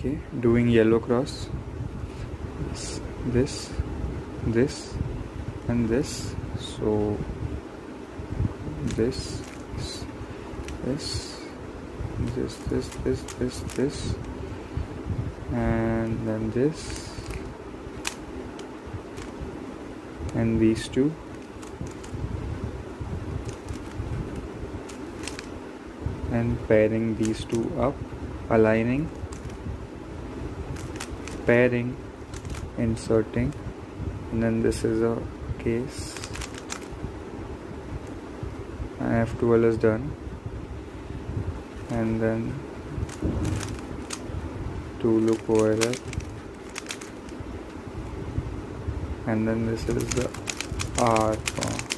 Okay, doing yellow cross, this, and this. So this, this, and then this, and these two, and pairing these two up, aligning, pairing, inserting, and then this is a case. F12 is done, and then two loop over there, and then this is the R form.